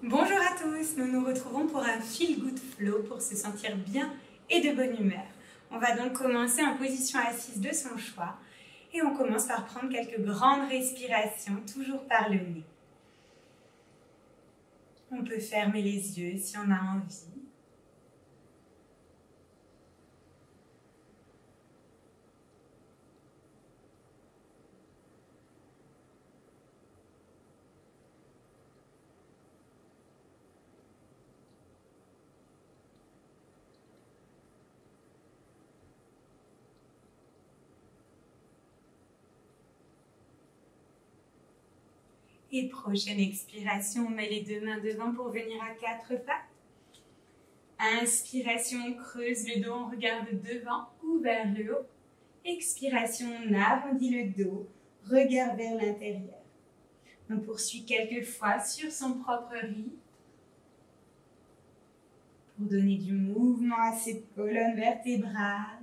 Bonjour à tous, nous nous retrouvons pour un Feel Good Flow pour se sentir bien et de bonne humeur. On va donc commencer en position assise de son choix et on commence par prendre quelques grandes respirations, toujours par le nez. On peut fermer les yeux si on a envie. Et prochaine expiration, on met les deux mains devant pour venir à quatre pattes. Inspiration, on creuse le dos, on regarde devant ou vers le haut. Expiration, on arrondit le dos, regard vers l'intérieur. On poursuit quelques fois sur son propre rythme pour donner du mouvement à cette colonne vertébrale.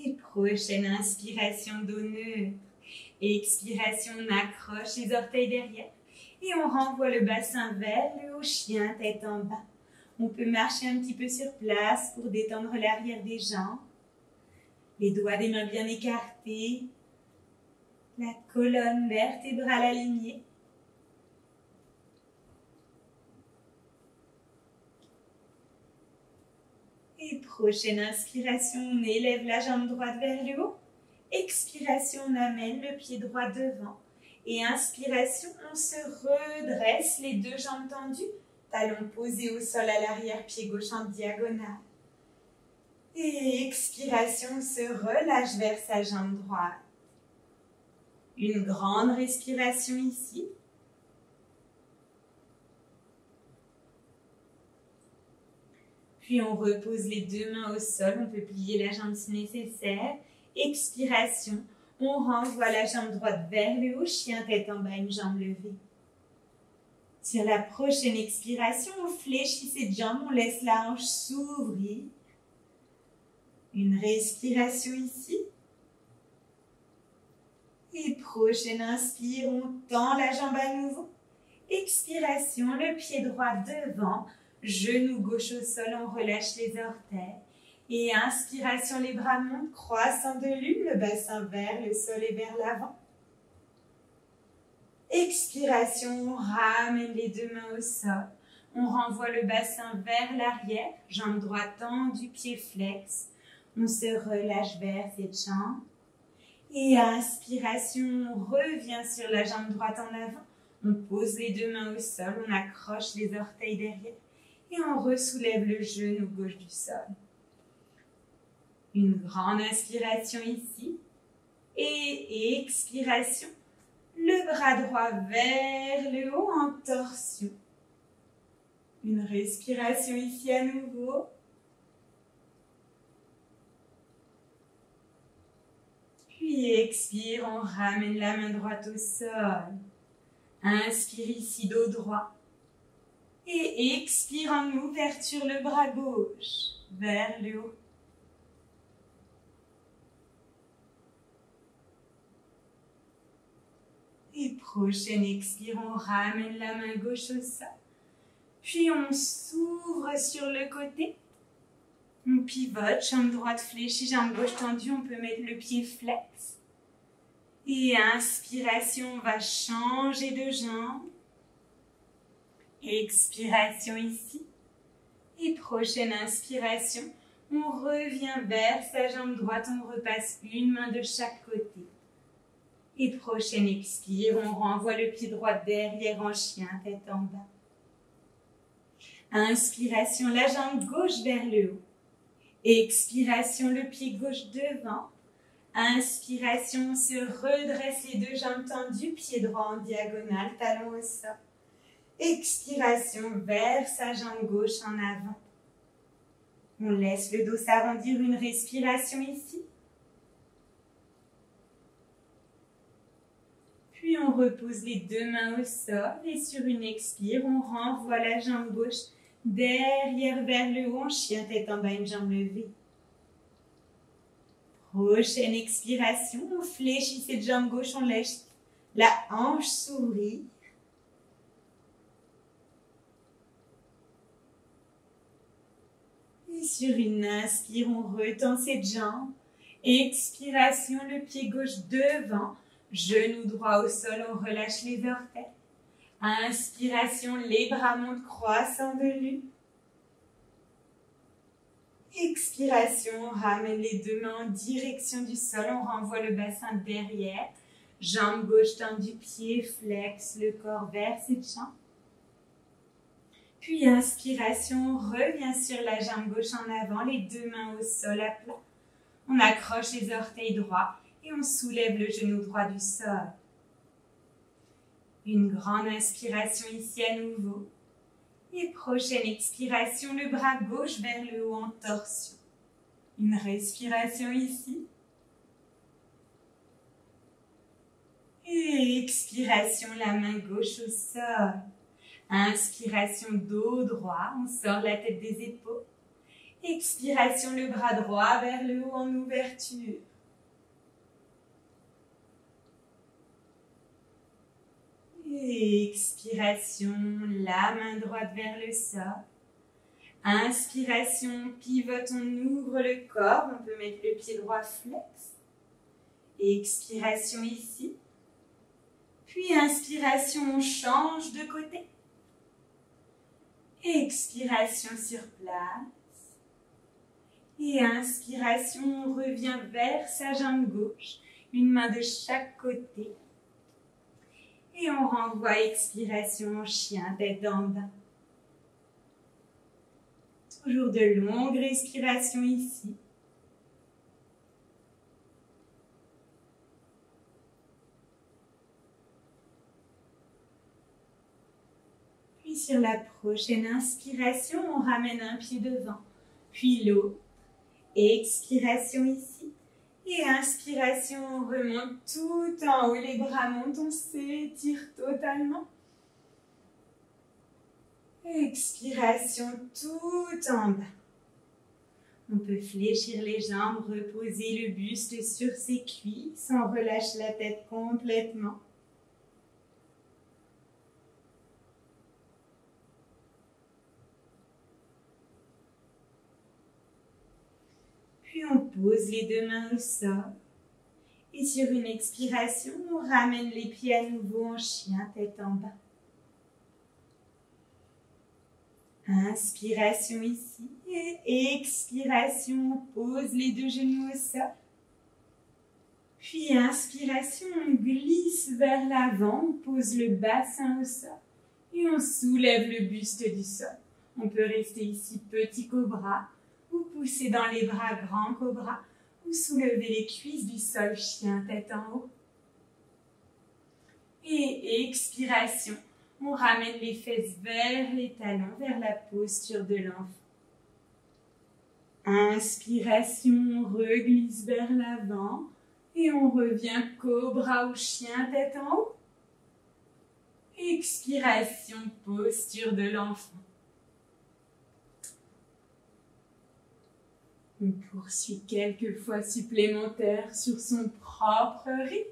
Et prochaine inspiration, dos neutre. Expiration, on accroche les orteils derrière et on renvoie le bassin vers le haut, chien, tête en bas. On peut marcher un petit peu sur place pour détendre l'arrière des jambes. Les doigts des mains bien écartés. La colonne vertébrale alignée. Et prochaine inspiration, on élève la jambe droite vers le haut. Expiration, on amène le pied droit devant. Et inspiration, on se redresse, les deux jambes tendues, talons posés au sol à l'arrière, pied gauche en diagonale. Et expiration, on se relâche vers sa jambe droite. Une grande respiration ici. Puis on repose les deux mains au sol, on peut plier la jambe si nécessaire. Expiration, on renvoie la jambe droite vers le haut, chien tête en bas, une jambe levée. Sur la prochaine expiration, on fléchit cette jambe, on laisse la hanche s'ouvrir. Une respiration ici. Et prochaine inspire, on tend la jambe à nouveau. Expiration, le pied droit devant, genou gauche au sol, on relâche les orteils. Et inspiration, les bras montent, croissant de lune, le bassin vers le sol et vers l'avant. Expiration, on ramène les deux mains au sol. On renvoie le bassin vers l'arrière, jambe droite tendue, pied flex. On se relâche vers cette jambe. Et inspiration, on revient sur la jambe droite en avant. On pose les deux mains au sol, on accroche les orteils derrière. Et on ressoulève le genou gauche du sol. Une grande inspiration ici. Et expiration. Le bras droit vers le haut en torsion. Une respiration ici à nouveau. Puis expire, on ramène la main droite au sol. Inspire ici, dos droit. Et expire en ouverture, le bras gauche vers le haut. Et prochaine expire, on ramène la main gauche au sol. Puis on s'ouvre sur le côté. On pivote, jambe droite fléchie, jambe gauche tendue. On peut mettre le pied flex. Et inspiration, on va changer de jambe. Expiration ici. Et prochaine inspiration, on revient vers sa jambe droite. On repasse une main de chaque côté. Et prochaine expire, on renvoie le pied droit derrière en chien, tête en bas. Inspiration, la jambe gauche vers le haut. Expiration, le pied gauche devant. Inspiration, on se redresse les deux jambes tendues, pied droit en diagonale, talon au sol. Expiration, vers sa jambe gauche en avant. On laisse le dos s'arrondir, une respiration ici. Puis on repose les deux mains au sol et sur une expire, on renvoie la jambe gauche derrière vers le haut en chien tête en bas, une jambe levée. Prochaine expiration, on fléchit cette jambe gauche, on laisse la hanche s'ouvrir. Et sur une inspire, on retend cette jambe. Expiration, le pied gauche devant, genou droit au sol, on relâche les orteils. Inspiration, les bras montent croissant de lune. Expiration, on ramène les deux mains en direction du sol, on renvoie le bassin derrière. Jambe gauche tendue, pied flex, le corps vers cette jambe. Puis inspiration, on revient sur la jambe gauche en avant, les deux mains au sol à plat. On accroche les orteils droits et on soulève le genou droit du sol. Une grande inspiration ici à nouveau. Et prochaine expiration, le bras gauche vers le haut en torsion. Une respiration ici. Et expiration, la main gauche au sol. Inspiration, dos droit, on sort la tête des épaules. Expiration, le bras droit vers le haut en ouverture. Et expiration, la main droite vers le sol. Inspiration, pivote, on ouvre le corps, on peut mettre le pied droit flex. Expiration ici. Puis inspiration, on change de côté. Expiration sur place. Et inspiration, on revient vers sa jambe gauche, une main de chaque côté. Et on renvoie expiration en chien, tête en bas. Toujours de longues respirations ici. Puis sur la prochaine inspiration, on ramène un pied devant, puis l'autre. Expiration ici. Et inspiration, on remonte tout en haut, les bras montent, on s'étire totalement. Expiration tout en bas. On peut fléchir les jambes, reposer le buste sur ses cuisses, on relâche la tête complètement. Puis on pose les deux mains au sol. Et sur une expiration, on ramène les pieds à nouveau en chien, tête en bas. Inspiration ici. Et expiration, on pose les deux genoux au sol. Puis inspiration, on glisse vers l'avant, on pose le bassin au sol. Et on soulève le buste du sol. On peut rester ici petit cobra, ou pousser dans les bras grand cobra, ou soulever les cuisses du sol, chien tête en haut. Et expiration, on ramène les fesses vers les talons, vers la posture de l'enfant. Inspiration, on reglisse vers l'avant et on revient cobra ou chien tête en haut. Expiration, posture de l'enfant. On poursuit quelques fois supplémentaires sur son propre rythme.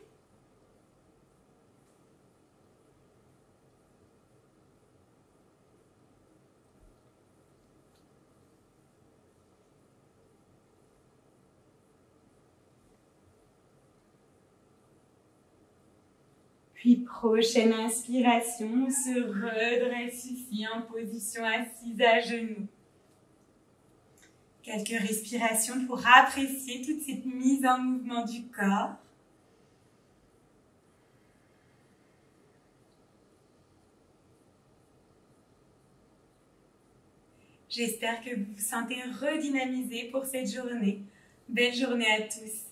Puis prochaine inspiration, on se redresse ici en position assise à genoux. Quelques respirations pour apprécier toute cette mise en mouvement du corps. J'espère que vous vous sentez redynamisé pour cette journée. Belle journée à tous.